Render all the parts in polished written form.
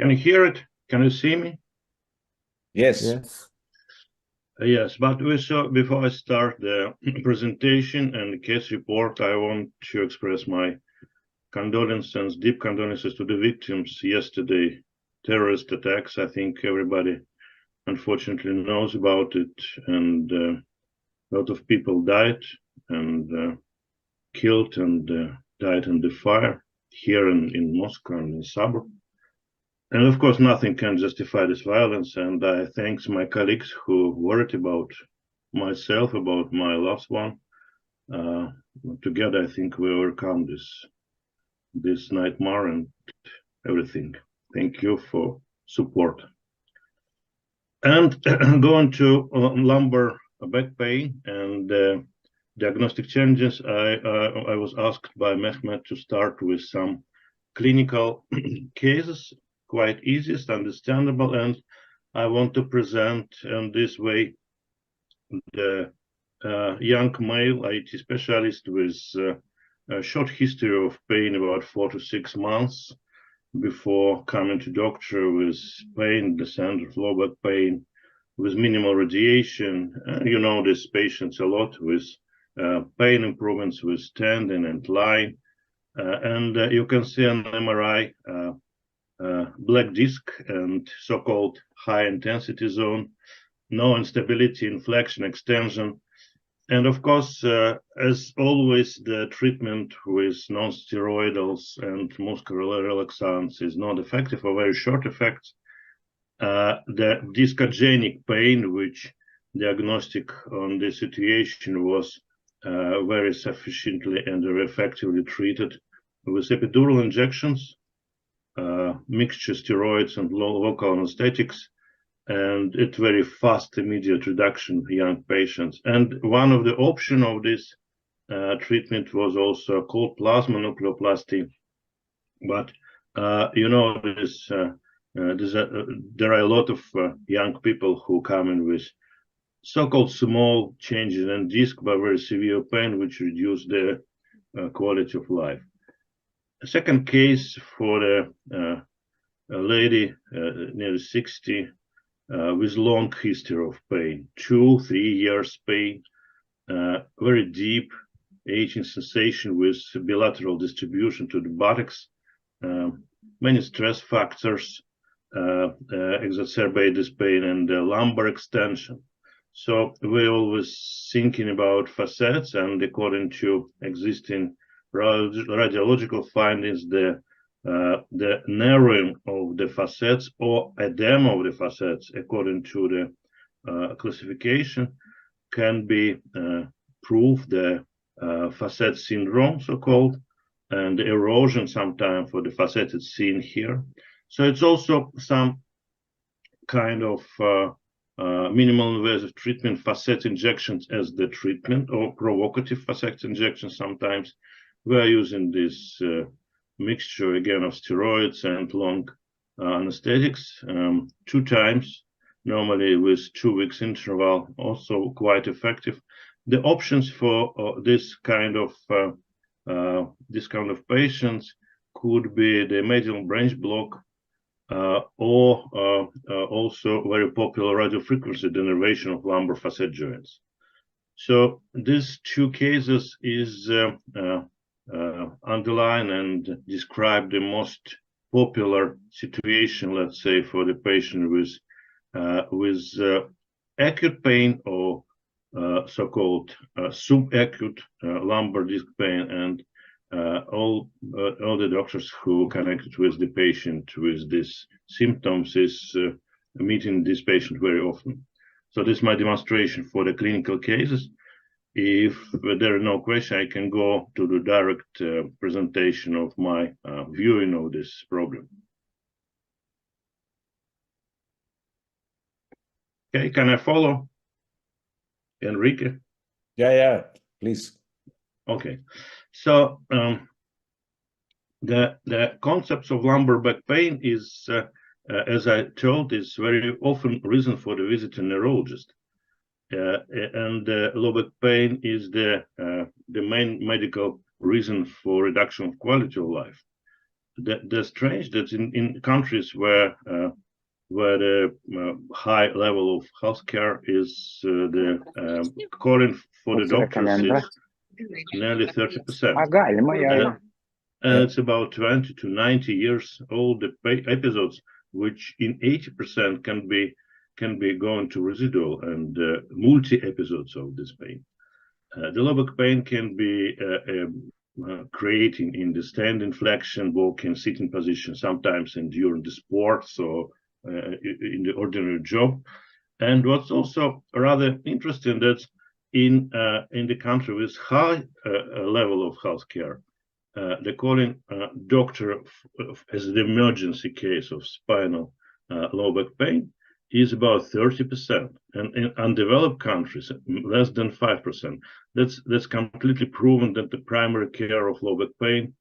Can you hear it? Can you see me? Yes. Yes. Yes, but before I start the presentation and the case report, I want to express my condolences, deep condolences to the victims yesterday, terrorist attacks. I think everybody unfortunately knows about it, and a lot of people died and killed and died in the fire here in Moscow and in suburb. And of course, nothing can justify this violence. And I thank my colleagues who worried about myself, about my loved one. Together, I think we overcome this nightmare and everything. Thank you for support. And going to lumbar back pain and diagnostic challenges, I was asked by Mehmet to start with some clinical cases, quite easiest, understandable, and I want to present in this way the young male IT specialist with a short history of pain, about 4 to 6 months before coming to doctor with pain, the center of low back pain, with minimal radiation. You know these patients a lot with pain improvements with standing and lying. And you can see on MRI black disc and so-called high intensity zone, no instability, inflection, extension. And of course, as always, the treatment with non-steroidals and muscular relaxants is not effective or very short effects. The discogenic pain, which diagnostic on this situation was very sufficiently and very effectively treated with epidural injections, mixture steroids and local anesthetics, and it's very fast, immediate reduction of young patients. And one of the options of this treatment was also called plasma nucleoplasty. But you know, there are a lot of young people who come in with so-called small changes in disc but very severe pain, which reduce their quality of life. A second case for a lady nearly 60 with long history of pain, 2-3 years pain, very deep aging sensation with bilateral distribution to the buttocks, many stress factors exacerbate this pain, and the lumbar extension. So we're always thinking about facets, and according to existing radiological findings, the narrowing of the facets or edema of the facets, according to the classification, can be proved the facet syndrome, so-called, and the erosion sometimes for the facet is seen here. So it's also some kind of minimal invasive treatment, facet injections as the treatment, or provocative facet injections sometimes. We are using this mixture again of steroids and long anesthetics 2 times, normally with 2 weeks interval, also quite effective. The options for this kind of patients could be the medial branch block or also very popular radiofrequency denervation of lumbar facet joints. So these 2 cases is underline and describe the most popular situation, let's say, for the patient with acute pain or so-called subacute lumbar disc pain, and all the doctors who connected with the patient with these symptoms is meeting this patient very often. So this is my demonstration for the clinical cases. If there are no questions, I can go to the direct presentation of my viewing of this problem. Okay, can I follow, Enrique? Yeah, please. Okay, so the concepts of lumbar back pain is, as I told, is very often reason for the visit to neurologist. And low back pain is the main medical reason for reduction of quality of life. the strange that in countries where the high level of healthcare is the calling for the doctors is nearly 30%. And it's about 20 to 90 years old episodes, which in 80% can be going to residual and multi episodes of this pain. The low back pain can be creating in the standing, flexion, walking, sitting position, sometimes during the sports or in the ordinary job. And what's also rather interesting that in the country with high level of healthcare, they're calling doctor as the emergency case of spinal low back pain is about 30%, and in undeveloped countries less than 5%. That's completely proven that the primary care of low back pain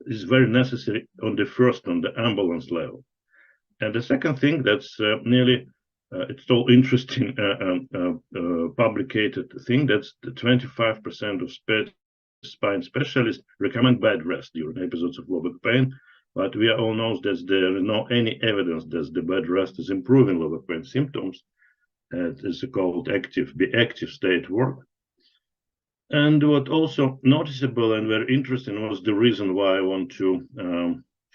is very necessary on the ambulance level. And the second thing that's it's all interesting publicated thing, that's the 25% of spine specialists recommend bed rest during episodes of low back pain, but we all know that there is no any evidence that the bed rest is improving low back pain symptoms. It is called active state work. And what also noticeable and very interesting was the reason why I want to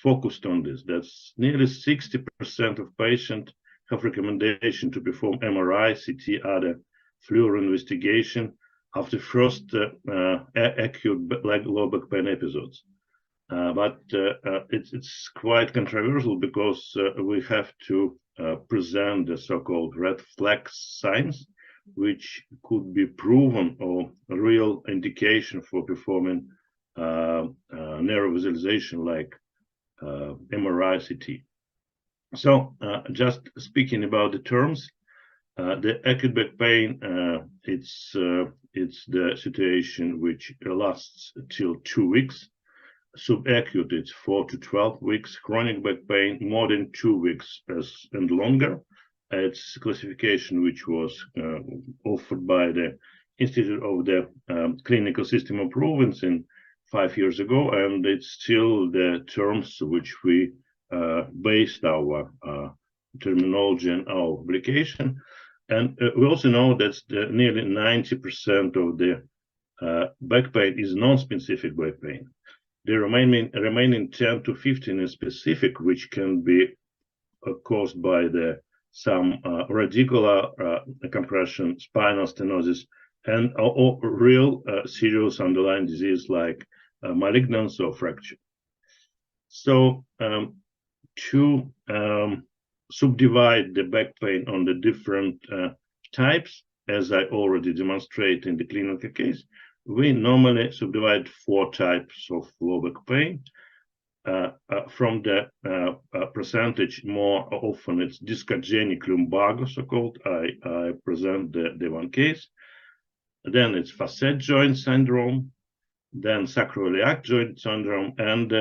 focus on this. That's nearly 60% of patients have recommendation to perform MRI, CT, other fluid investigation after first acute low back pain episodes. But it's quite controversial because we have to present the so-called red flag signs, which could be proven or a real indication for performing neurovisualization like MRI, CT. So just speaking about the terms, the acute back pain, it's the situation which lasts till 2 weeks. Subacute, it's 4 to 12 weeks. Chronic back pain, more than 2 weeks and longer. It's classification which was offered by the Institute of the Clinical System Improvements 5 years ago, and it's still the terms which we based our terminology and our publication. And we also know that nearly 90% of the back pain is non-specific back pain. The remaining 10 to 15 is specific, which can be caused by some radicular compression, spinal stenosis, and or real serious underlying disease like malignance or fracture. So to subdivide the back pain on the different types, as I already demonstrated in the clinical case, we normally subdivide 4 types of low back pain. From the percentage, more often it's discogenic lumbago, so-called. I present the one case. Then it's facet joint syndrome, then sacroiliac joint syndrome, and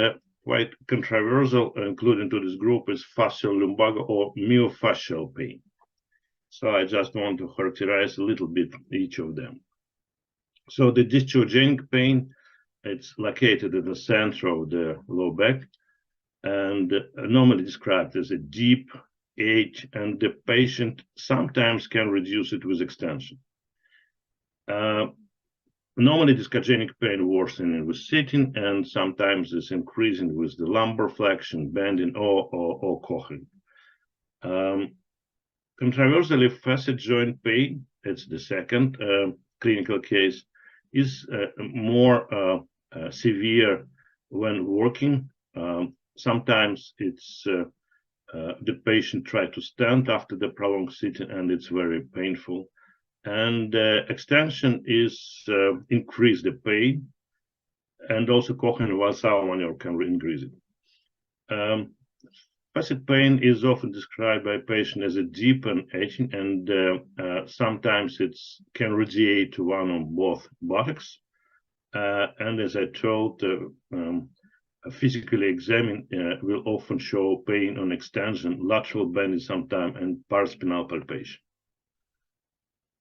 quite controversial, including to this group, is fascial lumbago or myofascial pain. So I just want to characterize a little bit each of them. So the discogenic pain, it's located at the center of the low back and normally described as a deep ache, and the patient sometimes can reduce it with extension. Normally, discogenic pain worsening with sitting, and sometimes it's increasing with the lumbar flexion, bending, or coughing. Controversially, facet joint pain, it's the second clinical case, is more severe when working. Sometimes it's the patient tries to stand after the prolonged sitting, and it's very painful. And extension is increase the pain, and also coughing while someone can increase it. Facet pain is often described by patient as a deep and aching, and sometimes it can radiate to one or both buttocks. And as I told, physically examined will often show pain on extension, lateral bending sometimes, and paraspinal palpation.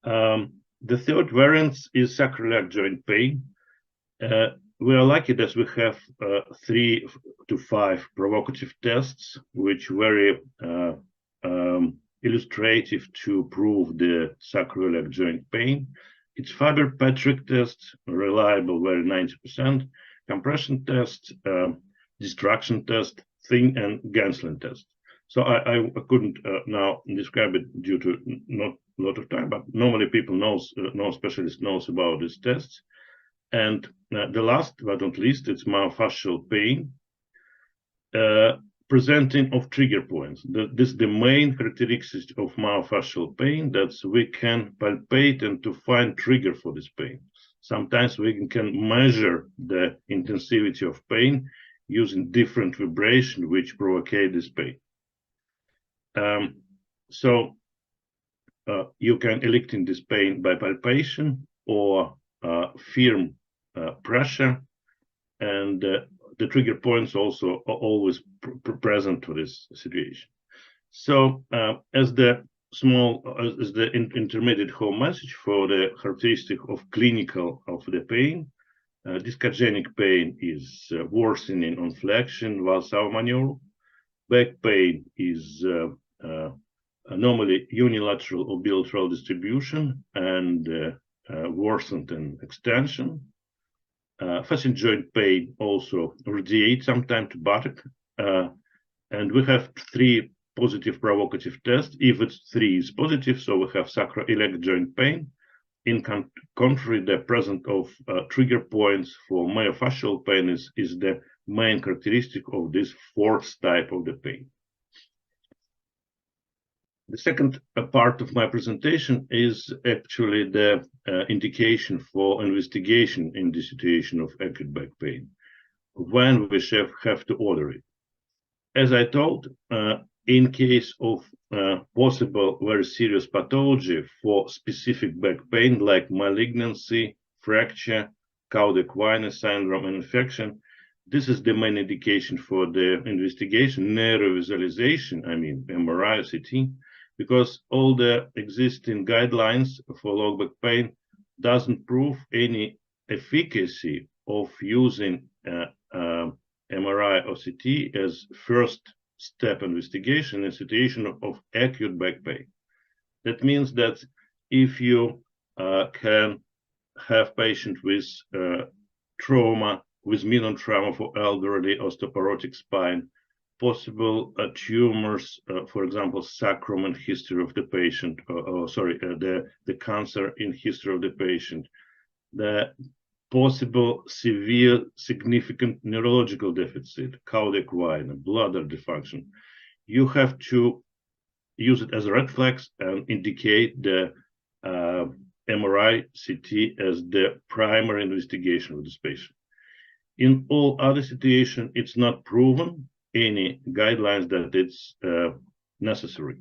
The third variant is sacroiliac joint pain. we are lucky that we have 3 to 5 provocative tests, which very illustrative to prove the sacroiliac joint pain. It's Faber-Patrick test, reliable, very 90%, compression test, distraction test, Thing and Ganslin test. So I couldn't now describe it due to not a lot of time, but normally people no specialist knows about these tests. And the last but not least, it's myofascial pain, presenting of trigger points. This is the main characteristic of myofascial pain, that we can palpate and to find trigger for this pain. Sometimes we can measure the intensity of pain using different vibration which provocate this pain. So you can elicit this pain by palpation or firm pressure, and the trigger points also are always present to this situation. So as the intermediate home message for the characteristic of clinical of the pain, discogenic pain is worsening on flexion, Valsalva maneuver. Back pain is normally unilateral or bilateral distribution and worsened in extension. Facet joint pain also radiates sometimes to buttock. And we have 3 positive provocative tests. If it's 3 is positive, so we have sacroiliac joint pain. In contrary, the presence of trigger points for myofascial pain is the main characteristic of this 4th type of the pain. The second part of my presentation is actually the indication for investigation in the situation of acute back pain, when we have to order it. As I told, in case of possible very serious pathology for specific back pain like malignancy, fracture, Cauda-Equina syndrome, and infection, this is the main indication for the investigation, neurovisualization, I mean MRI or CT, because all the existing guidelines for low back pain doesn't prove any efficacy of using MRI or CT as first step investigation in a situation of acute back pain. That means that if you can have patient with trauma, with minor trauma for elderly, osteoporotic spine, possible tumors, for example, sacrum in history of the patient, the cancer in history of the patient, the possible severe significant neurological deficit, Cauda-Equina, bladder dysfunction, you have to use it as red flags and indicate the MRI, CT as the primary investigation of this patient. In all other situations, it's not proven any guidelines that it's necessary.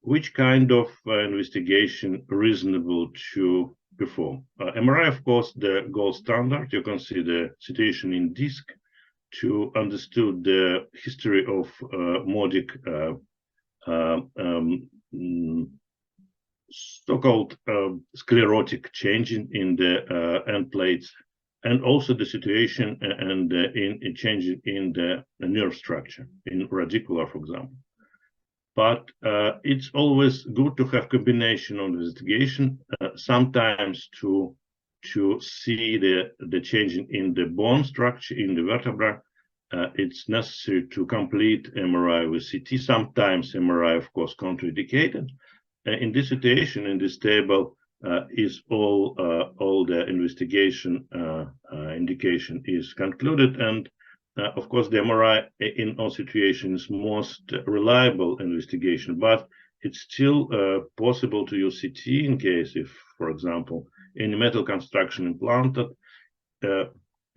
Which kind of investigation reasonable to perform? MRI, of course, the gold standard. You can see the situation in disc to understand the history of modic so-called sclerotic changing in the end plates, and also the situation and in changing in the nerve structure, in radicular, for example. But it's always good to have combination of investigation, sometimes to see the changing in the bone structure, in the vertebra. It's necessary to complete MRI with CT. Sometimes MRI, of course, contraindicated. In this situation, in this table, is all the investigation indication is concluded, and of course the MRI in all situations most reliable investigation, but it's still possible to use CT in case if, for example, any metal construction implanted.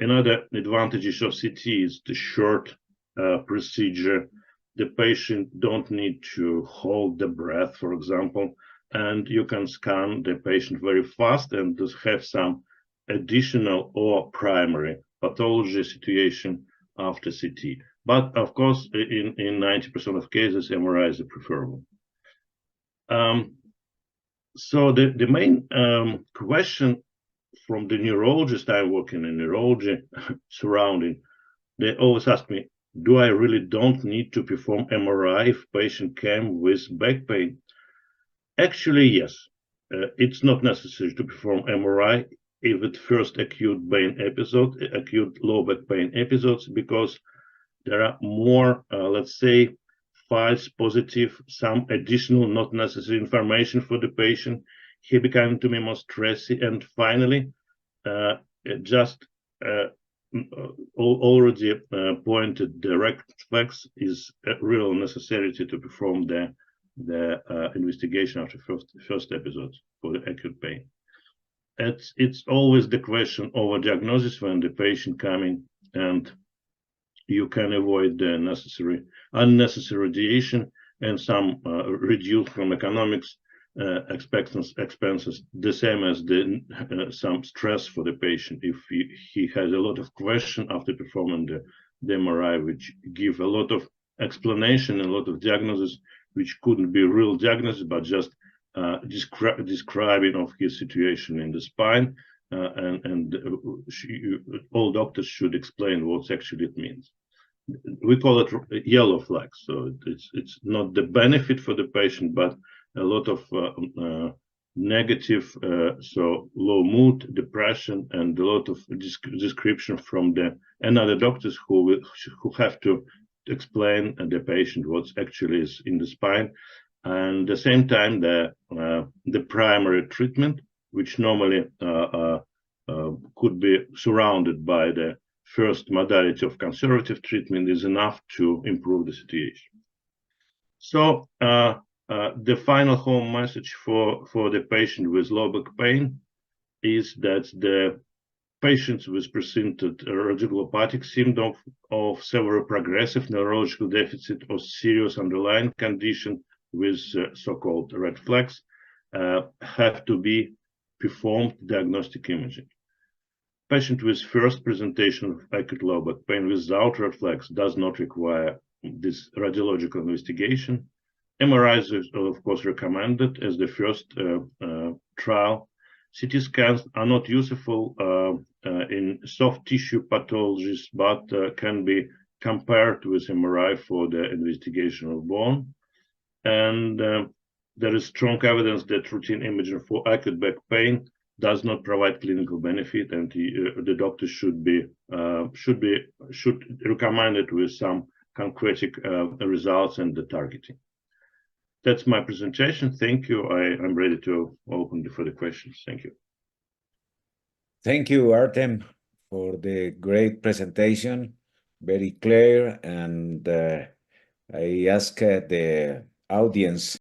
Another advantage of CT is the short procedure. The patient don't need to hold the breath, for example, and you can scan the patient very fast and just have some additional or primary pathology situation after CT. But of course, in 90% of cases, MRI is preferable. So the main question from the neurologist I work in neurology surrounding, they always ask me, do I really don't need to perform MRI if patient came with back pain? Actually, yes. It's not necessary to perform MRI if it's first acute low back pain episodes, because there are more, let's say, false positive, some additional not necessary information for the patient. He became to me more stressy, and finally, just already pointed direct flex is a real necessity to perform the investigation after first episode for the acute pain. It's always the question of diagnosis when the patient coming, and you can avoid the unnecessary radiation and some reduce from economics expenses, the same as some stress for the patient if he has a lot of question after performing the MRI, which give a lot of explanation and a lot of diagnosis, which couldn't be real diagnosis, but just describing of his situation in the spine, and all doctors should explain what actually it means. We call it yellow flag, so it's not the benefit for the patient, but a lot of negative, so low mood, depression, and a lot of description from another doctors who have to explain the patient what actually is in the spine. And at the same time, the primary treatment, which normally could be surrounded by the first modality of conservative treatment, is enough to improve the situation. So the final home message for the patient with low back pain is that the patients with presented radiculopathic symptom of several progressive neurological deficit or serious underlying condition with so-called red flags have to be performed diagnostic imaging. Patient with first presentation of acute low back pain without red flags does not require this radiological investigation. MRI is, of course, recommended as the first trial. CT scans are not useful in soft tissue pathologies, but can be compared with MRI for the investigation of bone. And there is strong evidence that routine imaging for acute back pain does not provide clinical benefit, and the doctor should recommend it with some concrete results and the targeting. That's my presentation. Thank you. I'm ready to open for the questions. Thank you. Thank you, Artem, for the great presentation. Very clear, and I ask the audience